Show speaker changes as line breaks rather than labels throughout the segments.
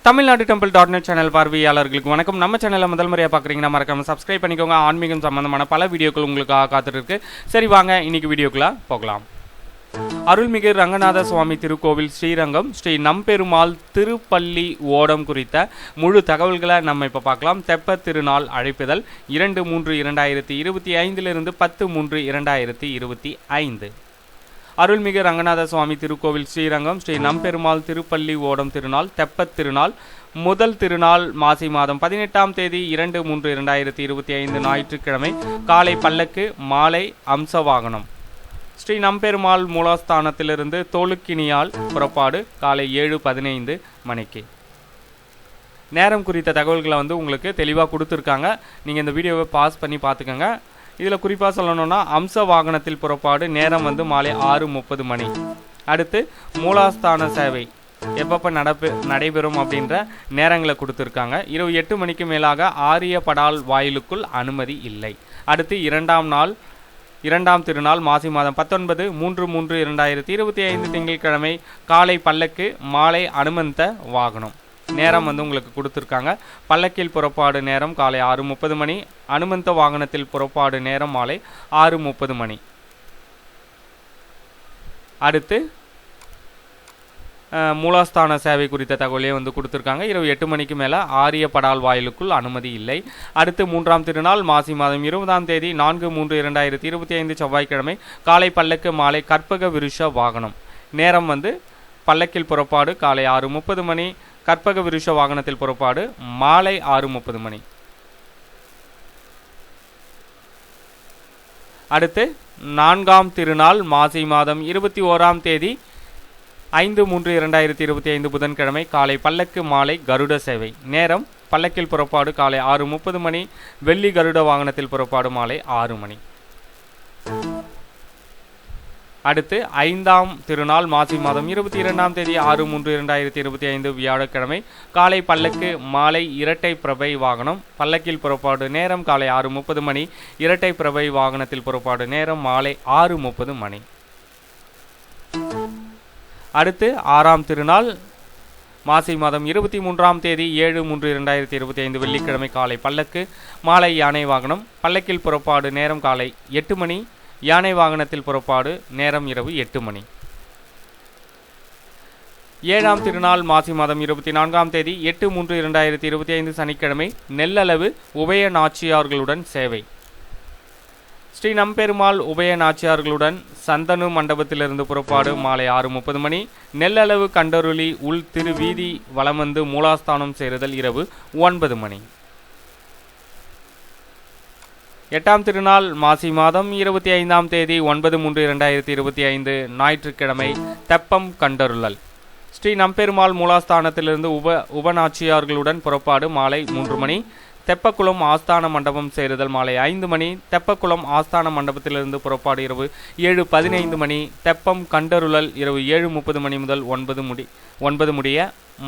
Tamil Nadu டெம்பிள்.net channel பார்வையாளர்களுக்கு வணக்கம். நம்ம சேனலை முதல் முறையாக பார்க்குறீங்கன்னா மறக்காம சப்ஸ்கிரைப் பண்ணிக்கோங்க. ஆன்மீகம் சம்பந்தமான பல வீடியோக்கள் உங்களுக்காக காத்துட்டு இருக்கு. சரி வாங்க இன்னைக்கு வீடியோக்குள்ள போகலாம். அருள்மிகு ரங்கநாத சுவாமி திருக்கோவில் ஸ்ரீரங்கம் ஸ்ரீ நம்பெருமாள் திருப்பள்ளி ஓடம் குறித்த முழு தகவல்களை நம்ம இப்போ பார்க்கலாம். தெப்ப திருநாள் அழைப்புதல் 2/3/2025 10/3/2025. அருள்மிகு ரங்கநாத சுவாமி திருக்கோவில் ஸ்ரீரங்கம் ஸ்ரீ நம்பெருமாள் திருப்பள்ளி ஓடம் திருநாள் தெப்பத் திருநாள் முதல் திருநாள் மாசி மாதம் 18ஆம் தேதி 2/3/2025 ஞாயிற்றுக்கிழமை காலை பல்லக்கு மாலை அம்சவாகனம். ஸ்ரீ நம்பெருமாள் மூலஸ்தானத்திலிருந்து தோலுக்கினியால் புறப்பாடு காலை 7:15 மணிக்கு. நேரம் குறித்த தகவல்களை உங்களுக்கு தெளிவாக கொடுத்துருக்காங்க. நீங்கள் இந்த வீடியோவை பாஸ் பண்ணி பார்த்துக்கோங்க. இதில் குறிப்பாக சொல்லணும்னா அம்ச வாகனத்தில் புறப்பாடு நேரம் மாலை 6:30 மணி. அடுத்து மூலாஸ்தான சேவை எப்பப்போ நடைபெறும் அப்படின்ற நேரங்களை கொடுத்துருக்காங்க. இரவு 8 மணிக்கு மேலாக ஆரிய படால் வாயிலுக்குள் அனுமதி இல்லை. அடுத்து இரண்டாம் திருநாள் மாசி மாதம் 19/3/2025 திங்கட்கிழமை காலை பல்லக்கு மாலை அனுமந்த வாகனம். நேரம் உங்களுக்கு கொடுத்துருக்காங்க. பல்லக்கில் புறப்பாடு நேரம் காலை 6:30 மணி. அனுமந்த வாகனத்தில் புறப்பாடு நேரம் மாலை 6:30 மணி. அடுத்து மூலஸ்தான சேவை குறித்த தகவலே கொடுத்துருக்காங்க. இரவு 8 மணிக்கு மேலே ஆரிய படால் வாயிலுக்குள் அனுமதி இல்லை. அடுத்து 3ஆம் திருநாள் மாசி மாதம் 20ஆம் தேதி 4/3/2025 செவ்வாய்க்கிழமை காலை பல்லக்கு மாலை கற்பக விருஷ வாகனம். நேரம் பல்லக்கில் புறப்பாடு காலை 6:30 மணி. கற்பக விருஷ வாகனத்தில் புறப்பாடு மாலை 6:30 மணி. அடுத்து 4ஆம் திருநாள் மாசி மாதம் 21ஆம் தேதி 5/3/2025 புதன்கிழமை காலை பல்லக்கு மாலை கருட சேவை. நேரம் பல்லக்கில் புறப்பாடு காலை 6:30 மணி. வெள்ளி கருட வாகனத்தில் புறப்பாடு மாலை 6 மணி. அடுத்து 5ஆம் திருநாள் மாசி மாதம் 22ஆம் தேதி 6/3/2025 வியாழக்கிழமை காலை பல்லக்கு மாலை இரட்டை பிரபை வாகனம். பல்லக்கில் புறப்பாடு நேரம் காலை 6:30 மணி. இரட்டை பிரபை வாகனத்தில் புறப்பாடு நேரம் மாலை 6:30 மணி. அடுத்து 6ஆம் திருநாள் மாசி மாதம் 23ஆம் தேதி 7/3/2025 வெள்ளிக்கிழமை காலை பல்லக்கு மாலை யானை வாகனம். பல்லக்கில் புறப்பாடு நேரம் காலை 8 மணி. யானை வாகனத்தில் புறப்பாடு நேரம் இரவு 8 மணி. 7ஆம் திருநாள் மாசி மாதம் 24ஆம் தேதி 8/3/2025 சனிக்கிழமை நெல்லளவு உபய நாச்சியார்களுடன் சேவை. ஸ்ரீ நம்பெருமாள் உபய நாச்சியார்களுடன் சந்தனு மண்டபத்திலிருந்து புறப்பாடு மாலை 6:30 மணி. நெல்லளவு கண்டருளி உள் திருவீதி வலமந்து மூலாஸ்தானம் சேருதல் இரவு 9 மணி. 8ஆம் திருநாள் மாசி மாதம் 25ஆம் தேதி 9/3/2025 ஞாயிற்றுக்கிழமை தெப்பம் கண்டருளல். ஸ்ரீ நம்பெருமாள் மூலாஸ்தானத்திலிருந்து உபநாச்சியார்களுடன் புறப்பாடு மாலை 3 மணி. தெப்பக்குளம் ஆஸ்தான மண்டபம் சேருதல் மாலை 5 மணி. தெப்பக்குளம் ஆஸ்தான மண்டபத்திலிருந்து புறப்பாடு இரவு 7:15 மணி. தெப்பம் கண்டருளல் இரவு 7:30 மணி முதல் 9 முடிய.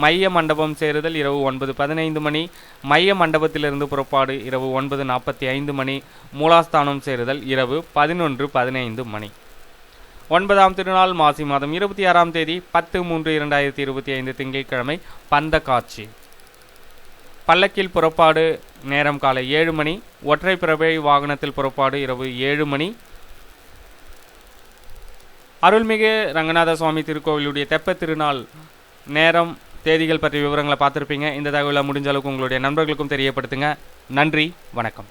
மைய மண்டபம் சேருதல் இரவு 9:15 மணி. மைய மண்டபத்திலிருந்து புறப்பாடு இரவு 9:45 மணி. மூலாஸ்தானம் சேருதல் இரவு 11:15 மணி. 9ஆம் திருநாள் மாசி மாதம் 26ஆம் தேதி 10/3/2025 திங்கட்கிழமை பந்த காட்சி. பல்லக்கில் புறப்பாடு நேரம் காலை 7 மணி. ஒற்றை பிரபை வாகனத்தில் புறப்பாடு இரவு 7 மணி. அருள்மிகு ரங்கநாத சுவாமி திருக்கோவிலுடைய தெப்ப திருநாள் நேரம் தேதிகள் பற்றிய விவரங்களை பார்த்துருப்பீங்க. இந்த தகவலை முடிஞ்ச அளவுக்கு உங்களுடைய நண்பர்களுக்கும் தெரியப்படுத்துங்க. நன்றி, வணக்கம்.